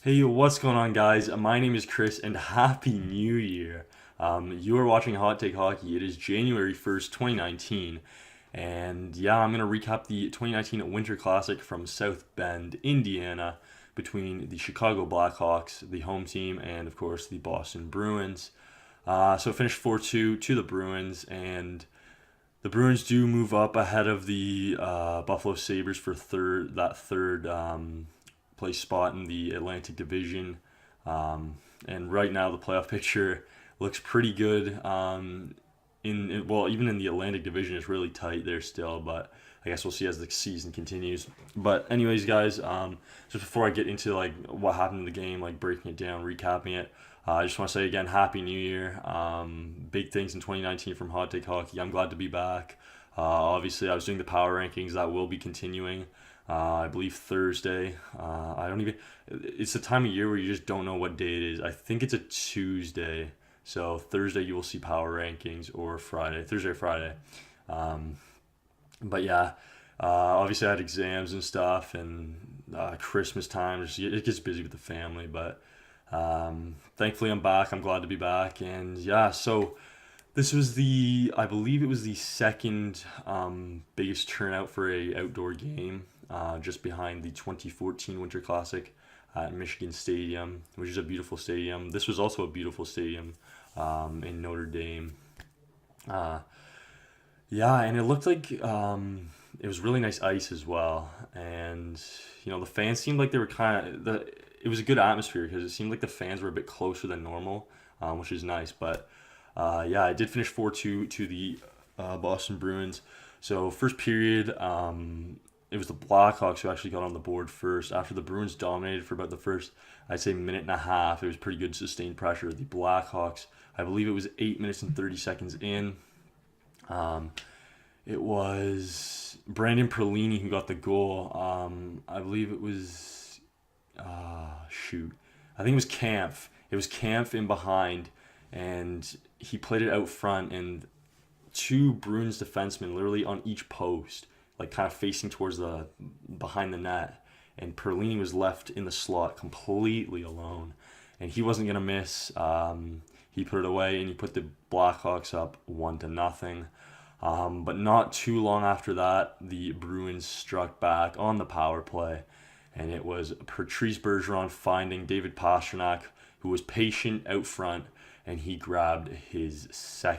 Hey, what's going on, guys? My name is Chris, and Happy New Year. You are watching Hot Take Hockey. It is January 1st, 2019. And yeah, I'm going to recap the 2019 Winter Classic from South Bend, Indiana, between the Chicago Blackhawks, the home team, and of course the Boston Bruins. So it finished 4-2 to the Bruins, and the Bruins do move up ahead of the Buffalo Sabres for third place spot in the Atlantic Division. And right now, the playoff picture looks pretty good. Even in the Atlantic Division, it's really tight there still, but I guess we'll see as the season continues. But anyways, guys, just before I get into like what happened in the game, like breaking it down, recapping it, I just want to say again, Happy New Year. Big things in 2019 from Hot Take Hockey. I'm glad to be back. Obviously, I was doing the power rankings that will be continuing. I believe Thursday. I don't even. It's the time of year where you just don't know what day it is. I think it's a Tuesday. So Thursday you will see power rankings, or Friday, Thursday or Friday. Um, but yeah, obviously I had exams and stuff, and Christmas time. It gets busy with the family, but thankfully I'm back. I'm glad to be back, and yeah. So this was I believe it was the second biggest turnout for a outdoor game, just behind the 2014 Winter Classic at Michigan Stadium, which is a beautiful stadium. This was also a beautiful stadium in Notre Dame. Uh, yeah, and it looked like it was really nice ice as well, and the fans seemed like they were It was a good atmosphere because it seemed like the fans were a bit closer than normal, which is nice. But yeah, I did finish 4-2 to the Boston Bruins. So first period, it was the Blackhawks who actually got on the board first. After the Bruins dominated for about the first, I'd say, minute and a half, it was pretty good sustained pressure. The Blackhawks, I believe it was 8 minutes and 30 seconds in. Um, it was Brandon Perlini who got the goal. I believe it was, shoot, I think it was Kampf. It was Kampf in behind, and he played it out front, and two Bruins defensemen literally on each post, like kind of facing towards the behind the net, and Perlini was left in the slot completely alone, and he wasn't gonna miss. He put it away, and he put the Blackhawks up 1-0. But not too long after that, the Bruins struck back on the power play, and it was Patrice Bergeron finding David Pastrnak, who was patient out front, and he grabbed his his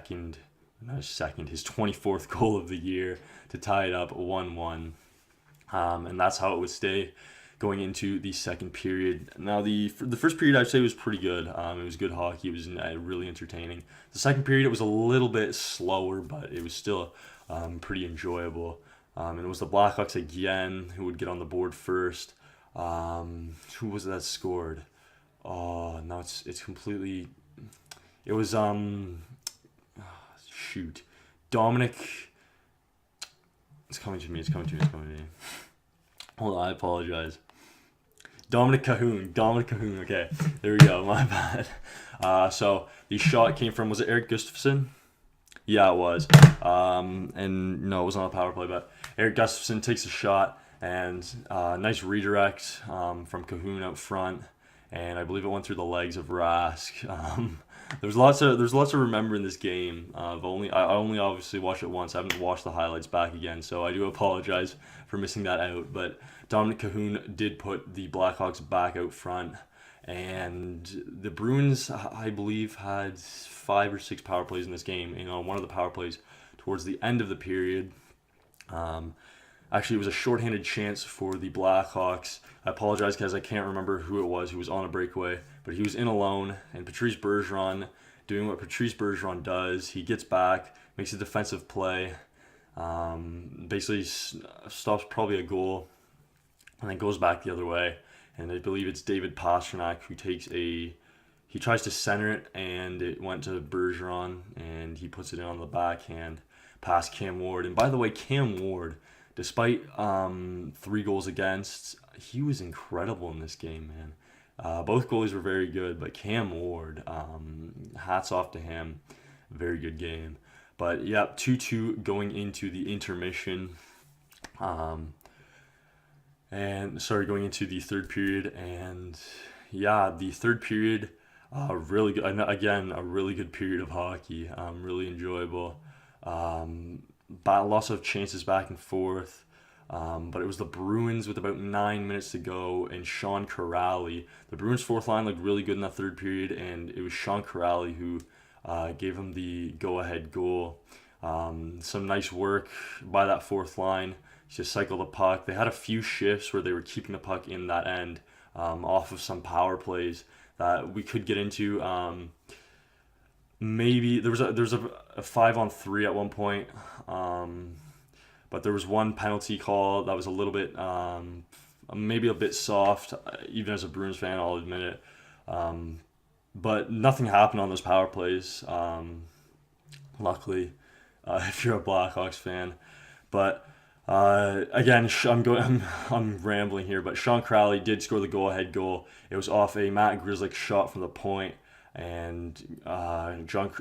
24th goal of the year to tie it up 1-1. And that's how it would stay going into the second period. Now, the first period I'd say was pretty good. It was good hockey. It was really entertaining. The second period, it was a little bit slower, but it was still pretty enjoyable. And it was the Blackhawks again who would get on the board first. Who was it that scored? Oh, no, it's completely. It was shoot, Dominik. It's coming to me. It's coming to me. It's coming to me. Hold on, I apologize. Dominik Kahun. Dominik Kahun. Okay, there we go. My bad. So the shot came from, was it Eric Gustafsson? Yeah, it was. And no, it was on a power play, but Eric Gustafsson takes a shot, and nice redirect from Kahun out front, and I believe it went through the legs of Rask. There's lots to remember in this game. I only obviously watched it once. I haven't watched the highlights back again, so I do apologize for missing that out. But Dominik Kahun did put the Blackhawks back out front, and the Bruins, I believe, had 5 or 6 power plays in this game. One of the power plays towards the end of the period. Actually, it was a shorthanded chance for the Blackhawks. I apologize because I can't remember who it was who was on a breakaway, but he was in alone, and Patrice Bergeron, doing what Patrice Bergeron does, he gets back, makes a defensive play, basically stops probably a goal, and then goes back the other way. And I believe it's David Pastrnak who he tries to center it, and it went to Bergeron, and he puts it in on the backhand past Cam Ward. And by the way, Cam Ward, despite 3 goals against, he was incredible in this game, man. Both goalies were very good, but Cam Ward, hats off to him. Very good game. But yeah, 2-2 going into the intermission. Going into the third period, and yeah, the third period, really good. Again, a really good period of hockey. Really enjoyable. Lots of chances back and forth. But it was the Bruins with about 9 minutes to go, and Sean Kuraly. The Bruins' fourth line looked really good in that third period, and it was Sean Kuraly who gave him the go-ahead goal. Some nice work by that fourth line. Just cycle the puck. They had a few shifts where they were keeping the puck in that end off of some power plays that we could get into. Maybe there was a 5-on-3 at one point, but there was one penalty call that was a little bit maybe a bit soft. Even as a Bruins fan, I'll admit it. But nothing happened on those power plays. Luckily, if you're a Blackhawks fan, but. Again, I'm rambling here, but Sean Kuraly did score the go-ahead goal. It was off a Matt Grzelcyk shot from the point, and Sean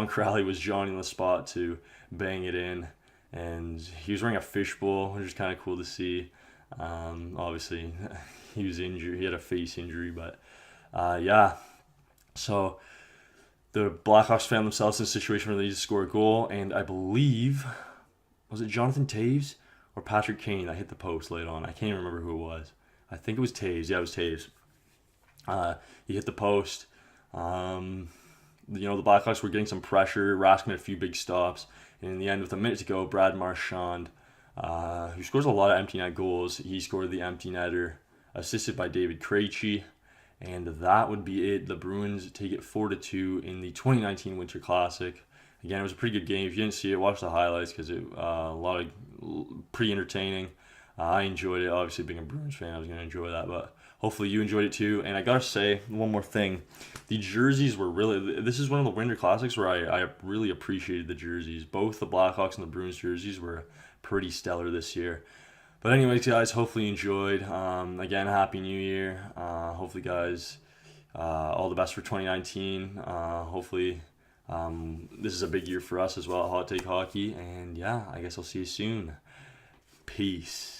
Kuraly was Johnny on the spot to bang it in, and he was wearing a fishbowl, which is kind of cool to see. Obviously, he was injured. He had a face injury, but yeah. So the Blackhawks found themselves in a situation where they needed to score a goal, and I believe, was it Jonathan Toews or Patrick Kane that hit the post late on? I can't even remember who it was. I think it was Toews. Yeah, it was Toews. He hit the post. The Blackhawks were getting some pressure. Rask made a few big stops. And in the end, with a minute to go, Brad Marchand, who scores a lot of empty net goals, he scored the empty netter, assisted by David Krejci. And that would be it. The Bruins take it 4-2 in the 2019 Winter Classic. Again, it was a pretty good game. If you didn't see it, watch the highlights because it a lot of pretty entertaining. I enjoyed it. Obviously, being a Bruins fan, I was going to enjoy that, but hopefully you enjoyed it too. And I got to say one more thing. The jerseys were really... This is one of the Winter Classics where I really appreciated the jerseys. Both the Blackhawks and the Bruins jerseys were pretty stellar this year. But anyways, guys, hopefully you enjoyed. Again, Happy New Year. Hopefully, guys, all the best for 2019. Hopefully... this is a big year for us as well at Hot Take Hockey, and yeah, I guess I'll see you soon. Peace.